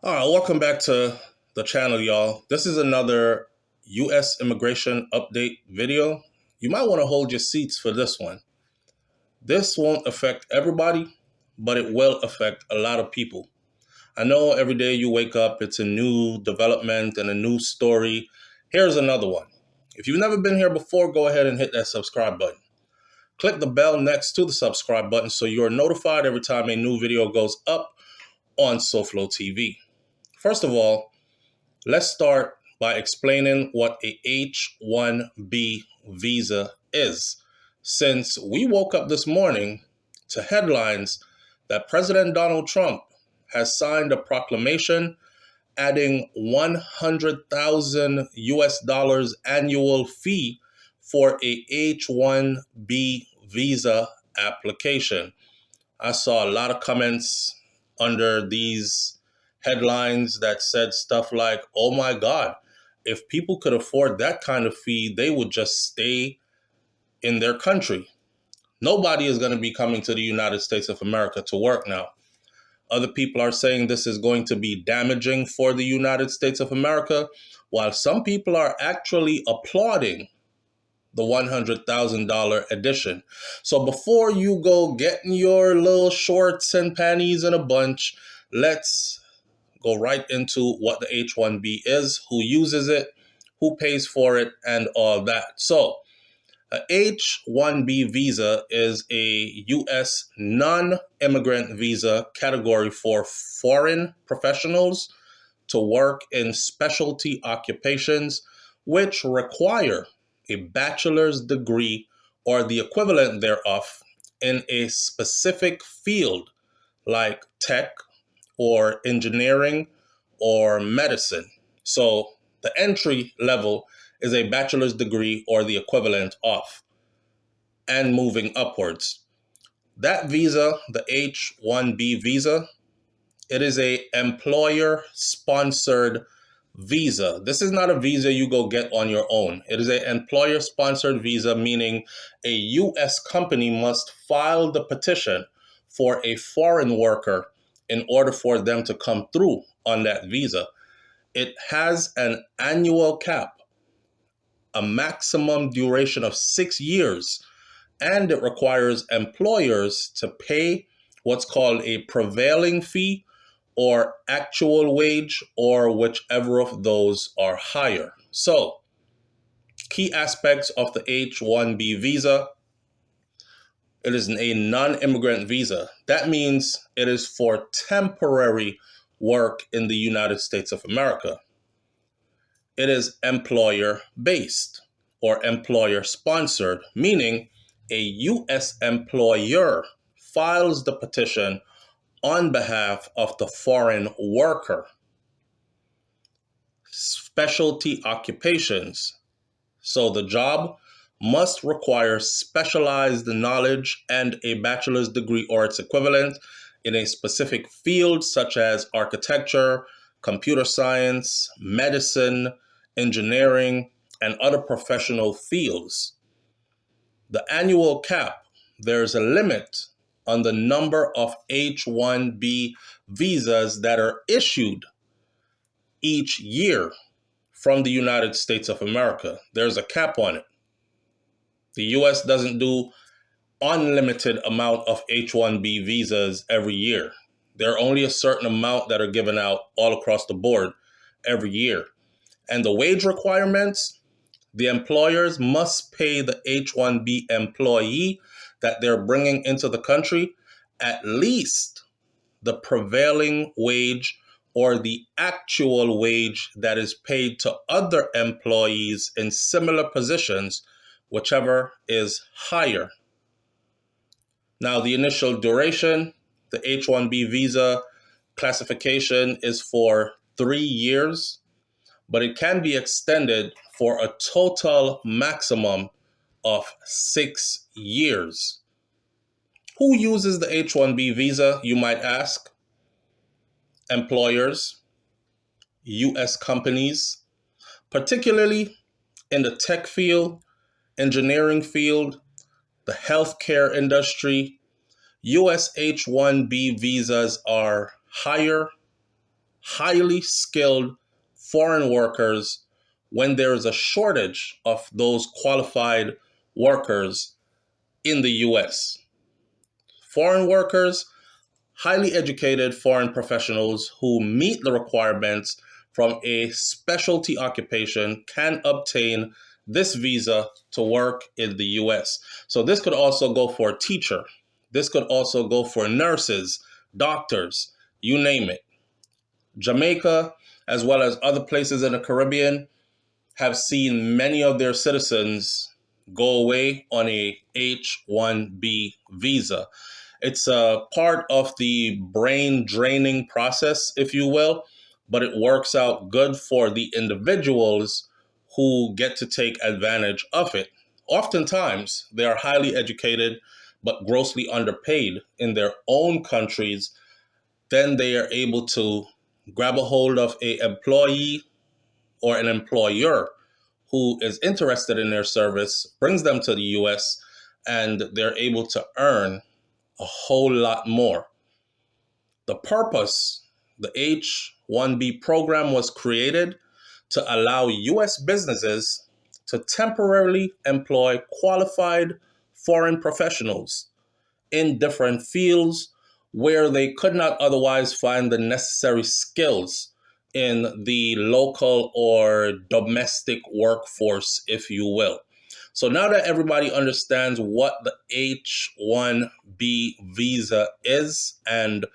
All right, welcome back to the channel, y'all. This is another U.S. immigration update video. You might want to hold your seats for this one. This won't affect everybody, but it will affect a lot of people. I know every day you wake up, it's a new development and a new story. Here's another one. If you've never been here before, go ahead and hit that subscribe button. Click the bell next to the subscribe button so you're notified every time a new video goes up on SouFLoTV. First of all, let's start by explaining what a H1B visa is, since we woke up this morning to headlines that President Donald Trump has signed a proclamation adding $100,000 US annual fee for a H1B visa application. I saw a lot of comments under these headlines that said stuff like, oh my God, if people could afford that kind of fee, they would just stay in their country. Nobody is going to be coming to the United States of America to work now. Other people are saying this is going to be damaging for the United States of America, while some people are actually applauding the $100,000 addition. So before you go getting your little shorts and panties in a bunch, let's go right into what the H-1B is, who uses it, who pays for it, and all that. So a H-1B visa is a U.S. non-immigrant visa category for foreign professionals to work in specialty occupations which require a bachelor's degree or the equivalent thereof in a specific field like tech or engineering or medicine. So the entry level is a bachelor's degree or the equivalent of, and moving upwards. That visa, the H-1B visa, it is a employer-sponsored visa. This is not a visa you go get on your own. It is an employer-sponsored visa, meaning a U.S. company must file the petition for a foreign worker in order for them to come through on that visa. It has an annual cap, a maximum duration of 6 years, and it requires employers to pay what's called a prevailing fee or actual wage, or whichever of those are higher. So, key aspects of the H-1B visa: it is a non-immigrant visa. That means it is for temporary work in the United States of America. It is employer-based or employer-sponsored, meaning a U.S. employer files the petition on behalf of the foreign worker. Specialty occupations. So the job must require specialized knowledge and a bachelor's degree or its equivalent in a specific field such as architecture, computer science, medicine, engineering, and other professional fields. The annual cap, there's a limit on the number of H-1B visas that are issued each year from the United States of America. There's a cap on it. The U.S. doesn't do unlimited amount of H-1B visas every year. There are only a certain amount that are given out all across the board every year. And the wage requirements, the employers must pay the H-1B employee that they're bringing into the country at least the prevailing wage or the actual wage that is paid to other employees in similar positions, whichever is higher. Now, the initial duration, the H-1B visa classification is for 3 years, but it can be extended for a total maximum of 6 years. Who uses the H-1B visa, you might ask? Employers, U.S. companies, particularly in the tech field, engineering field, the healthcare industry. U.S. H-1B visas are higher, highly skilled foreign workers when there is a shortage of those qualified workers in the US. Foreign workers, highly educated foreign professionals who meet the requirements from a specialty occupation can obtain this visa to work in the US. So this could also go for a teacher. This could also go for nurses, doctors, you name it. Jamaica, as well as other places in the Caribbean, have seen many of their citizens go away on a H1-B visa. It's a part of the brain draining process, if you will, but it works out good for the individuals who get to take advantage of it. Oftentimes, they are highly educated but grossly underpaid in their own countries. Then they are able to grab a hold of an employee or an employer who is interested in their service, brings them to the US, and they're able to earn a whole lot more. The purpose, the H1B program was created to allow US businesses to temporarily employ qualified foreign professionals in different fields where they could not otherwise find the necessary skills in the local or domestic workforce, if you will. So now that everybody understands what the H1B visa is and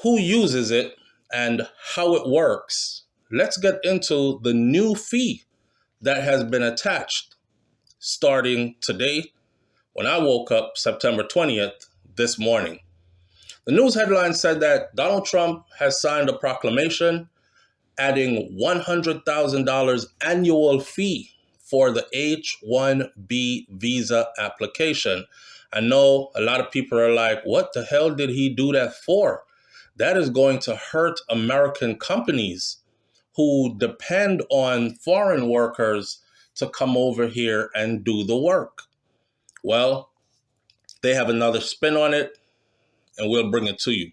who uses it and how it works, let's get into the new fee that has been attached starting today when I woke up September 20th this morning. The news headline said that Donald Trump has signed a proclamation adding $100,000 annual fee for the H1B visa application. I know a lot of people are like, what the hell did he do that for? That is going to hurt American companies who depend on foreign workers to come over here and do the work. Well, they have another spin on it, and we'll bring it to you.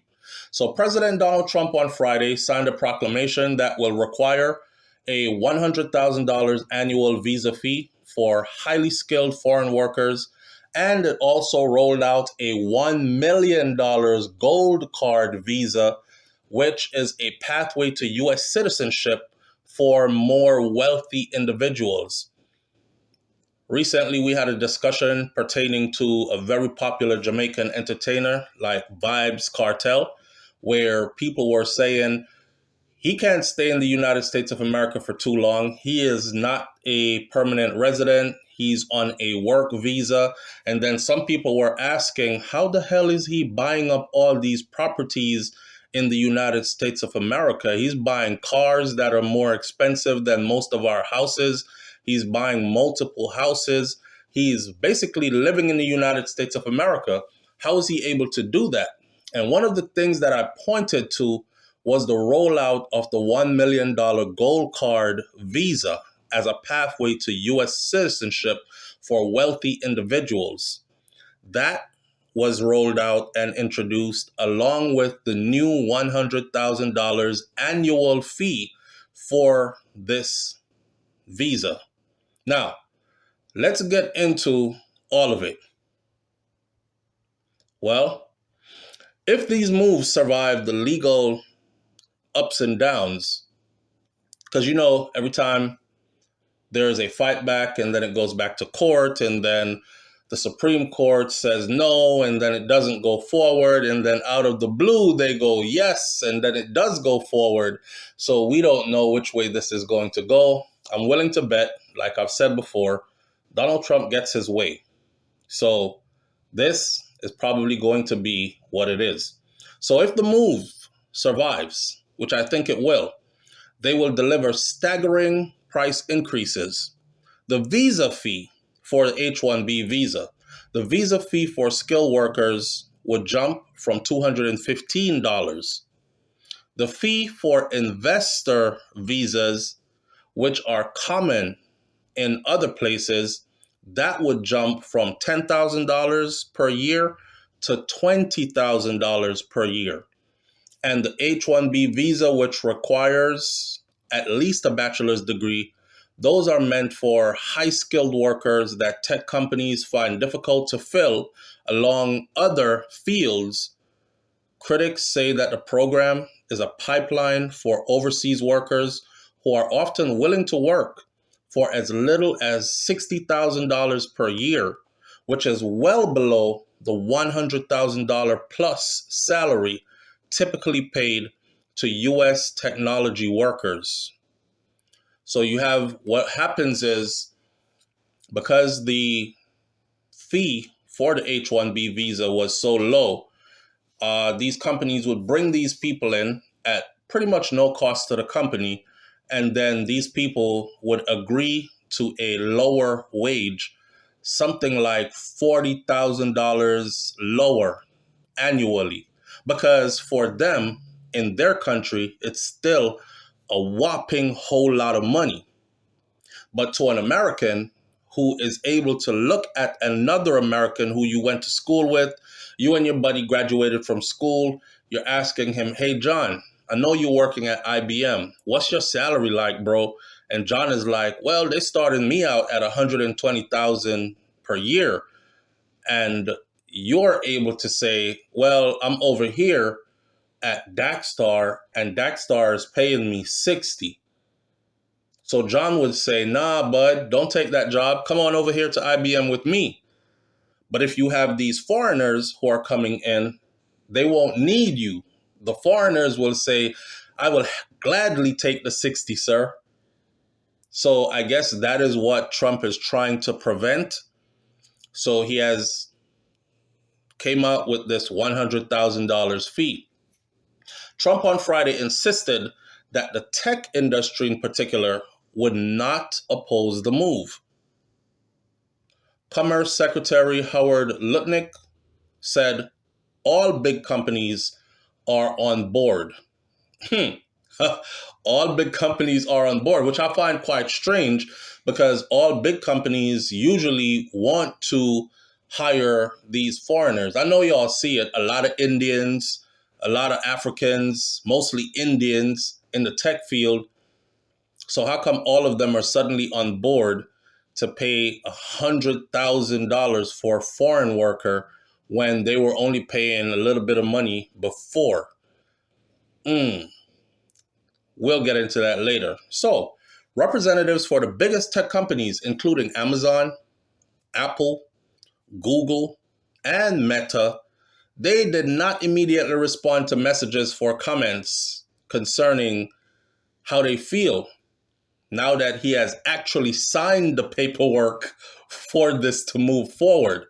So President Donald Trump on Friday signed a proclamation that will require a $100,000 annual visa fee for highly skilled foreign workers, and it also rolled out a $1 million gold card visa, which is a pathway to U.S. citizenship for more wealthy individuals. Recently, we had a discussion pertaining to a very popular Jamaican entertainer like Vybz Kartel, where people were saying he can't stay in the United States of America for too long. He is not a permanent resident. He's on a work visa. And then some people were asking, how the hell is he buying up all these properties in the United States of America? He's buying cars that are more expensive than most of our houses. He's buying multiple houses. He's basically living in the United States of America. How is he able to do that? And one of the things that I pointed to was the rollout of the $1 million gold card visa as a pathway to U.S. citizenship for wealthy individuals. That was rolled out and introduced along with the new $100,000 annual fee for this visa. Now, let's get into all of it. Well, if these moves survive the legal ups and downs, because every time there is a fight back and then it goes back to court and then the Supreme Court says no and then it doesn't go forward and then out of the blue they go yes and then it does go forward. So we don't know which way this is going to go. I'm willing to bet, like I've said before, Donald Trump gets his way. So this is probably going to be what it is. So if the move survives, which I think it will, they will deliver staggering price increases. The visa fee for the H1B visa, the visa fee for skilled workers would jump from $215. The fee for investor visas, which are common in other places, that would jump from $10,000 per year to $20,000 per year. And the H-1B visa, which requires at least a bachelor's degree, those are meant for high-skilled workers that tech companies find difficult to fill along other fields. Critics say that the program is a pipeline for overseas workers who are often willing to work for as little as $60,000 per year, which is well below the $100,000 plus salary typically paid to US technology workers. So you have what happens is, because the fee for the H-1B visa was so low, these companies would bring these people in at pretty much no cost to the company, and then these people would agree to a lower wage, something like $40,000 lower annually, because for them in their country, it's still a whopping whole lot of money. But to an American who is able to look at another American who you went to school with, you and your buddy graduated from school, you're asking him, hey, John, I know you're working at IBM. What's your salary like, bro? And John is like, well, they started me out at $120,000 per year. And you're able to say, well, I'm over here at Daxtar, and Daxtar is paying me 60. So John would say, nah, bud, don't take that job. Come on over here to IBM with me. But if you have these foreigners who are coming in, they won't need you. The foreigners will say, I will gladly take the 60, sir. So I guess that is what Trump is trying to prevent. So he has came out with this $100,000 fee. Trump on Friday insisted that the tech industry in particular would not oppose the move. Commerce Secretary Howard Lutnick said all big companies are on board. All big companies are on board, which I find quite strange because all big companies usually want to hire these foreigners. I know y'all see it, a lot of Indians, a lot of Africans, mostly Indians in the tech field. So how come all of them are suddenly on board to pay $100,000 for a foreign worker when they were only paying a little bit of money before? We'll get into that later. So, representatives for the biggest tech companies, including Amazon, Apple, Google, and Meta, they did not immediately respond to messages for comments concerning how they feel now that he has actually signed the paperwork for this to move forward.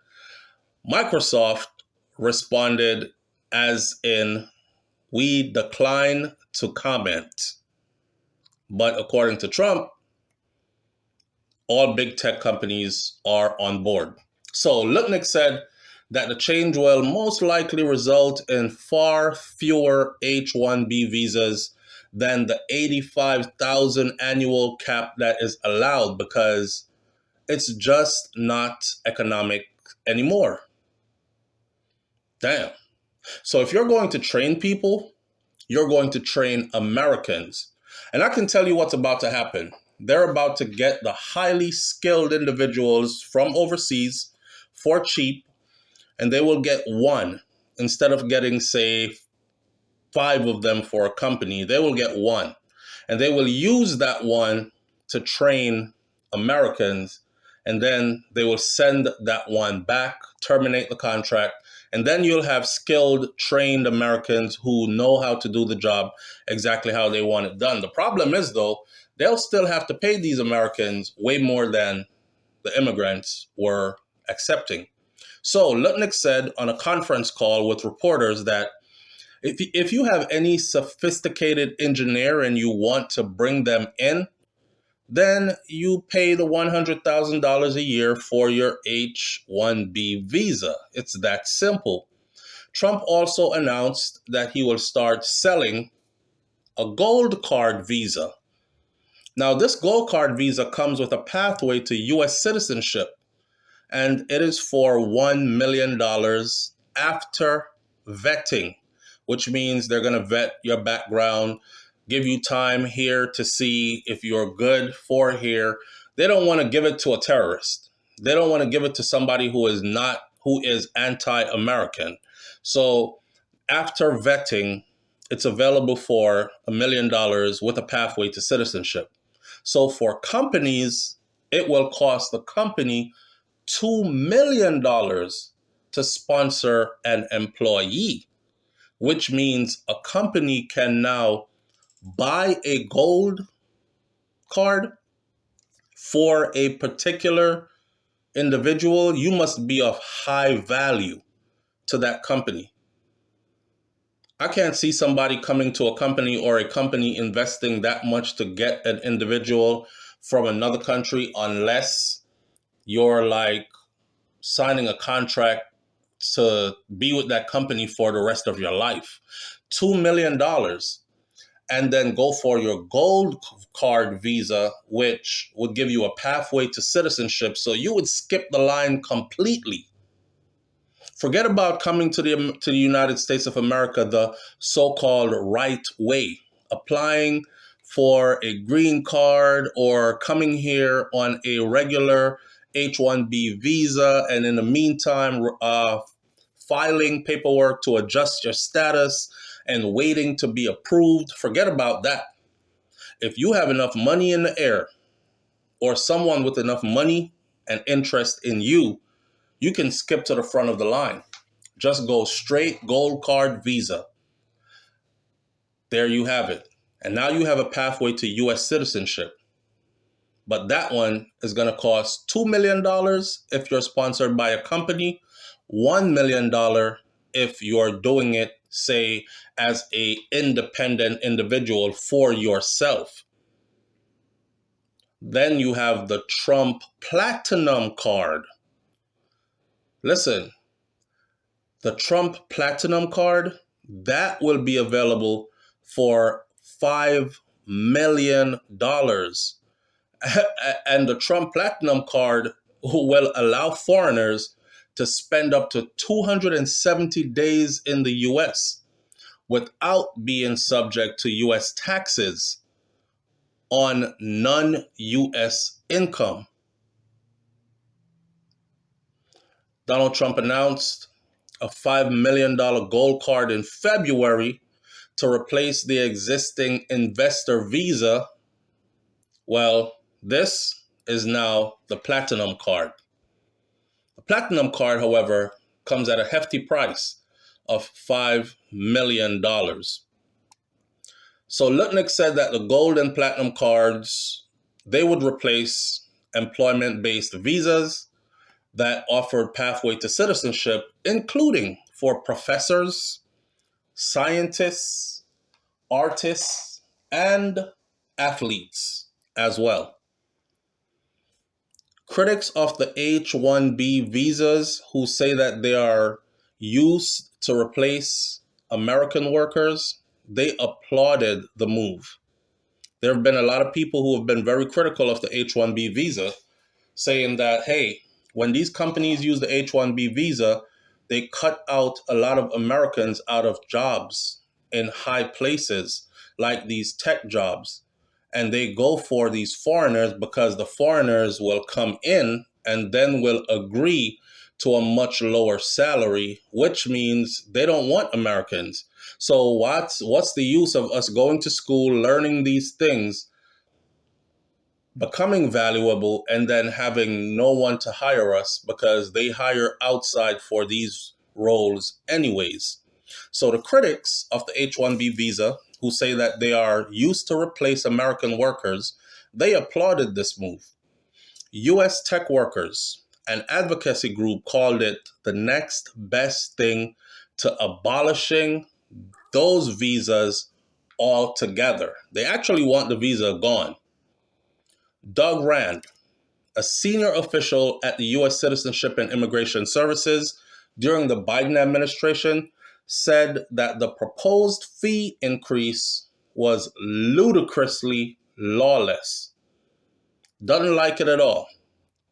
Microsoft responded as in, we decline to comment. But according to Trump, all big tech companies are on board. So Lutnick said that the change will most likely result in far fewer H-1B visas than the 85,000 annual cap that is allowed because it's just not economic anymore. Damn. So if you're going to train people, you're going to train Americans. And I can tell you what's about to happen. They're about to get the highly skilled individuals from overseas for cheap, and they will get one. Instead of getting, say, 5 of them for a company, they will get one. And they will use that one to train Americans, and then they will send that one back, terminate the contract, and then you'll have skilled, trained Americans who know how to do the job exactly how they want it done. The problem is, though, they'll still have to pay these Americans way more than the immigrants were accepting. So Lutnick said on a conference call with reporters that if you have any sophisticated engineer and you want to bring them in, then you pay the $100,000 a year for your H-1B visa. It's that simple. Trump also announced that he will start selling a gold card visa. Now, this gold card visa comes with a pathway to U.S. citizenship, and it is for $1 million after vetting, which means they're going to vet your background, give you time here to see if you're good for here. They don't want to give it to a terrorist. They don't want to give it to somebody who is anti-American. So after vetting, it's available for $1 million with a pathway to citizenship. So for companies, it will cost the company $2 million to sponsor an employee, which means a company can now buy a gold card for a particular individual. You must be of high value to that company. I can't see somebody coming to a company or a company investing that much to get an individual from another country unless you're like signing a contract to be with that company for the rest of your life. $2 million. And then go for your gold card visa, which would give you a pathway to citizenship. So you would skip the line completely. Forget about coming to the United States of America the so-called right way, applying for a green card or coming here on a regular H1-B visa, and in the meantime, filing paperwork to adjust your status and waiting to be approved. Forget about that. If you have enough money in the air or someone with enough money and interest in you, you can skip to the front of the line. Just go straight gold card visa. There you have it. And now you have a pathway to U.S. citizenship. But that one is going to cost $2 million if you're sponsored by a company, $1 million if you're doing it, say, as an independent individual for yourself. Then you have the Trump Platinum Card. Listen, the Trump Platinum Card, that will be available for $5 million. And the Trump Platinum Card will allow foreigners to spend up to 270 days in the U.S. without being subject to U.S. taxes on non-U.S. income. Donald Trump announced a $5 million gold card in February to replace the existing investor visa. Well, this is now the Platinum Card. The Platinum Card, however, comes at a hefty price of $5 million. So Lutnick said that the gold and platinum cards, they would replace employment-based visas that offered pathway to citizenship, including for professors, scientists, artists, and athletes as well. Critics of the H1-B visas who say that they are used to replace American workers, they applauded the move. There have been a lot of people who have been very critical of the H1-B visa, saying that, hey, when these companies use the H1-B visa, they cut out a lot of Americans out of jobs in high places, like these tech jobs. And they go for these foreigners because the foreigners will come in and then will agree to a much lower salary, which means they don't want Americans. So what's the use of us going to school, learning these things, becoming valuable, and then having no one to hire us because they hire outside for these roles anyways? So the critics of the H-1B visa, who say that they are used to replace American workers, they applauded this move. U.S. tech workers, an advocacy group, called it the next best thing to abolishing those visas altogether. They actually want the visa gone. Doug Rand, a senior official at the U.S. Citizenship and Immigration Services during the Biden administration, said that the proposed fee increase was ludicrously lawless. Doesn't like it at all.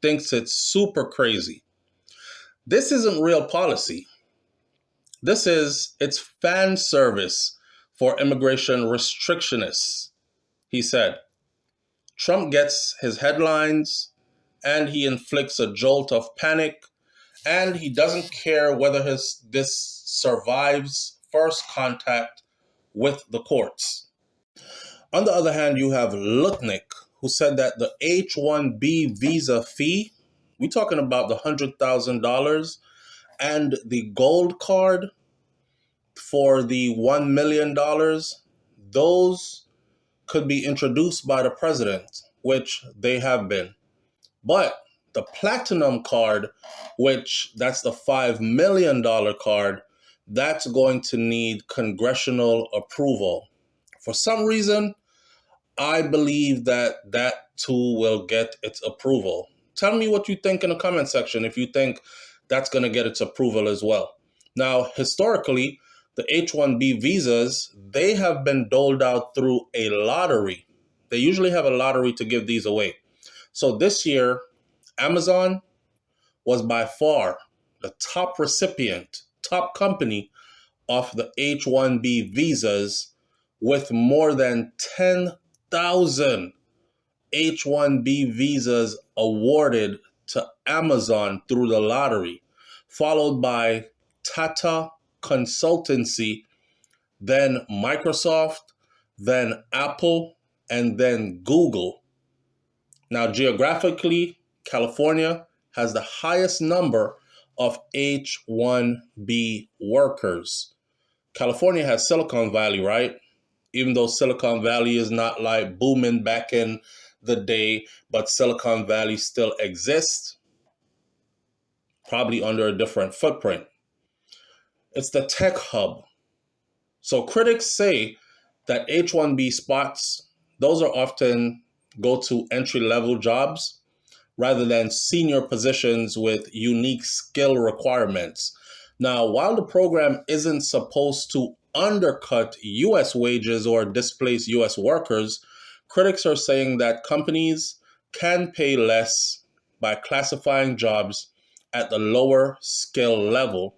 Thinks it's super crazy. This isn't real policy. It's fan service for immigration restrictionists, he said. Trump gets his headlines and he inflicts a jolt of panic, and he doesn't care whether this survives first contact with the courts. On the other hand, you have Lutnick, who said that the H1B visa fee, we're talking about the $100,000, and the gold card for the $1 million, those could be introduced by the president, which they have been. But the platinum card, which that's the $5 million card, that's going to need congressional approval. For some reason, I believe that too will get its approval. Tell me what you think in the comment section if you think that's going to get its approval as well. Now, historically, the H1B visas, they have been doled out through a lottery. They usually have a lottery to give these away. So this year, Amazon was by far the top recipient, top company of the H1B visas, with more than 10,000 H1B visas awarded to Amazon through the lottery, followed by Tata Consultancy, then Microsoft, then Apple, and then Google. Now, geographically, California has the highest number of H1B workers. California has Silicon Valley, right? Even though Silicon Valley is not like booming back in the day, but Silicon Valley still exists, probably under a different footprint. It's the tech hub. So critics say that H1B spots, those are often go-to entry-level jobs rather than senior positions with unique skill requirements. Now, while the program isn't supposed to undercut U.S. wages or displace U.S. workers, critics are saying that companies can pay less by classifying jobs at the lower skill level,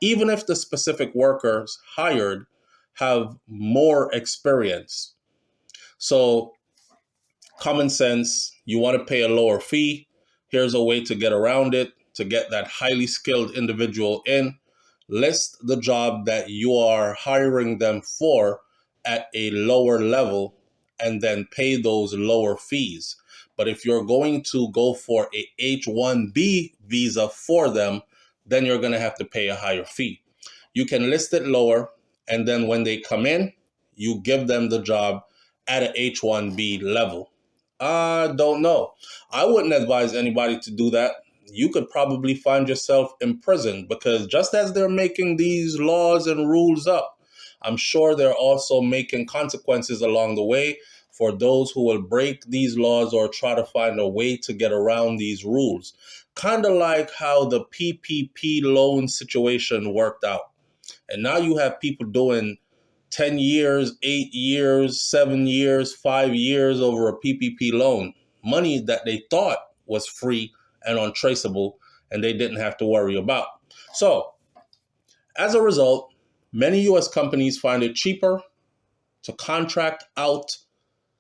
even if the specific workers hired have more experience. So, common sense, you want to pay a lower fee. Here's a way to get around it, to get that highly skilled individual in. List the job that you are hiring them for at a lower level and then pay those lower fees. But if you're going to go for a H1B visa for them, then you're going to have to pay a higher fee. You can list it lower, and then when they come in, you give them the job at an H1B level. I don't know. I wouldn't advise anybody to do that. You could probably find yourself imprisoned, because just as they're making these laws and rules up, I'm sure they're also making consequences along the way for those who will break these laws or try to find a way to get around these rules. Kind of like how the PPP loan situation worked out. And now you have people doing 10 years, 8 years, 7 years, 5 years over a PPP loan. Money that they thought was free and untraceable and they didn't have to worry about. So, as a result, many US companies find it cheaper to contract out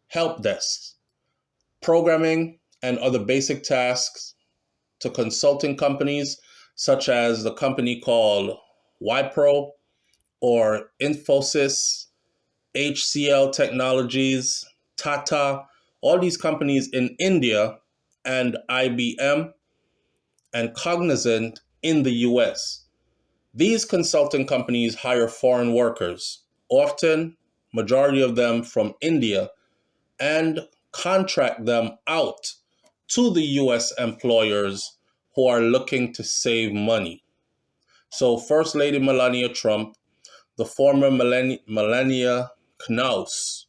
help desks, programming, and other basic tasks to consulting companies such as the company called Wipro or Infosys, HCL Technologies, Tata, all these companies in India, and IBM and Cognizant in the US. These consulting companies hire foreign workers, often majority of them from India, and contract them out to the US employers who are looking to save money. So First Lady Melania Trump, the former Melania Knauss,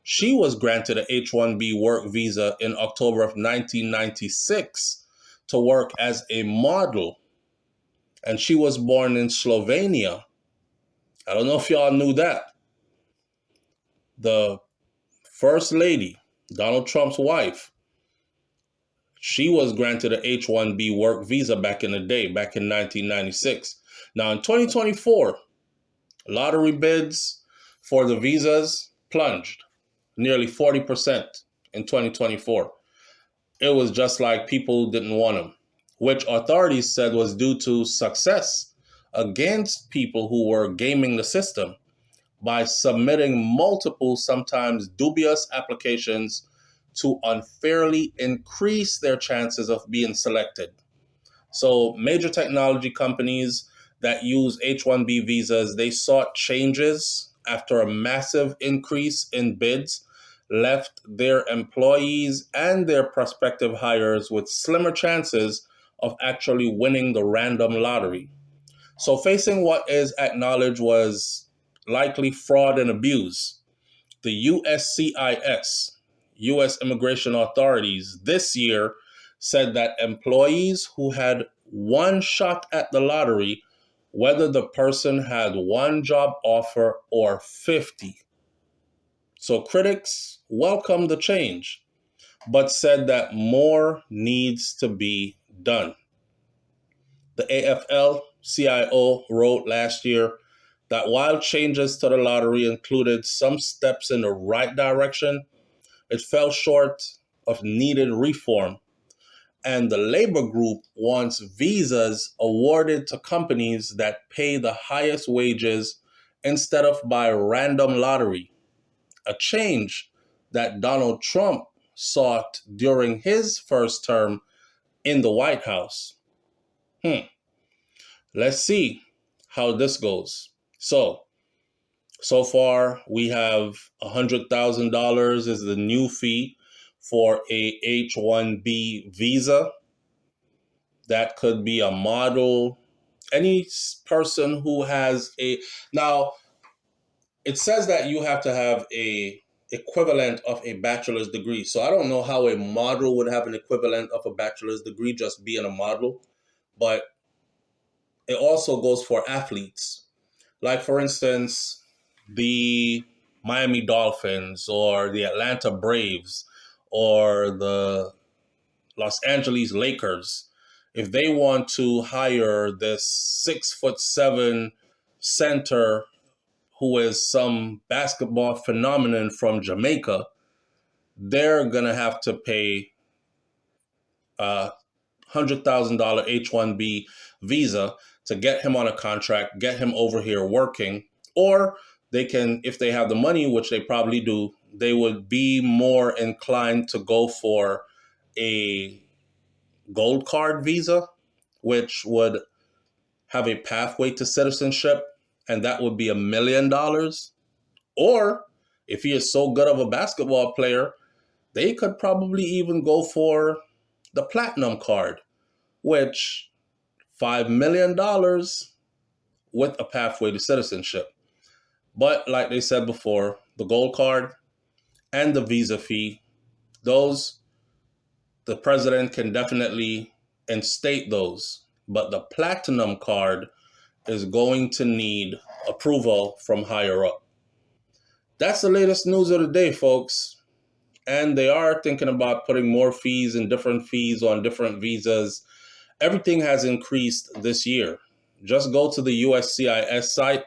she was granted a H-1B work visa in October of 1996 to work as a model. And she was born in Slovenia. I don't know if y'all knew that. The First Lady, Donald Trump's wife, she was granted a H-1B work visa back in the day, back in 1996. Now, in 2024, lottery bids for the visas plunged nearly 40% in 2024. It was just like people didn't want them, which authorities said was due to success against people who were gaming the system by submitting multiple, sometimes dubious applications to unfairly increase their chances of being selected. So major technology companies that use H1-B visas, they sought changes after a massive increase in bids left their employees and their prospective hires with slimmer chances of actually winning the random lottery. So facing what is acknowledged was likely fraud and abuse, the USCIS, U.S. immigration authorities, this year said that employees who had one shot at the lottery, whether the person had one job offer or 50. So critics welcomed the change, but said that more needs to be done. The AFL-CIO wrote last year that while changes to the lottery included some steps in the right direction, it fell short of needed reform. And the labor group wants visas awarded to companies that pay the highest wages instead of by random lottery, a change that Donald Trump sought during his first term in the White House. Let's see how this goes. So far we have $100,000 is the new fee for a H1B visa. That could be a model, any person who has a, now it says that you have to have a equivalent of a bachelor's degree. So I don't know how a model would have an equivalent of a bachelor's degree just being a model, but it also goes for athletes. Like, for instance, the Miami Dolphins or the Atlanta Braves or the Los Angeles Lakers, if they want to hire this 6'7" center who is some basketball phenomenon from Jamaica, they're going to have to pay a $100,000 H1B visa to get him on a contract, get him over here working, or they can, if they have the money, which they probably do, they would be more inclined to go for a gold card visa, which would have a pathway to citizenship, and that would be $1 million. Or if he is so good of a basketball player, they could probably even go for the platinum card, which $5 million with a pathway to citizenship. But like they said before, the gold card and the visa fee, those, the president can definitely instate those. But the platinum card is going to need approval from higher up. That's the latest news of the day, folks. And they are thinking about putting more fees and different fees on different visas. Everything has increased this year. Just go to the USCIS site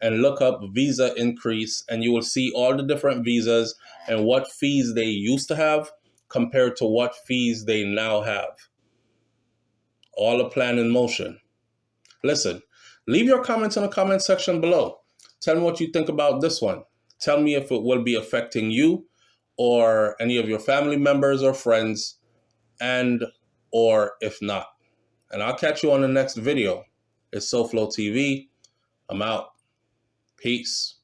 and look up visa increase, and you will see all the different visas and what fees they used to have compared to what fees they now have. All a plan in motion. Listen, leave your comments in the comment section below. Tell me what you think about this one. Tell me if it will be affecting you or any of your family members or friends, and or if not. And I'll catch you on the next video. It's SouFLoTV. I'm out. Peace.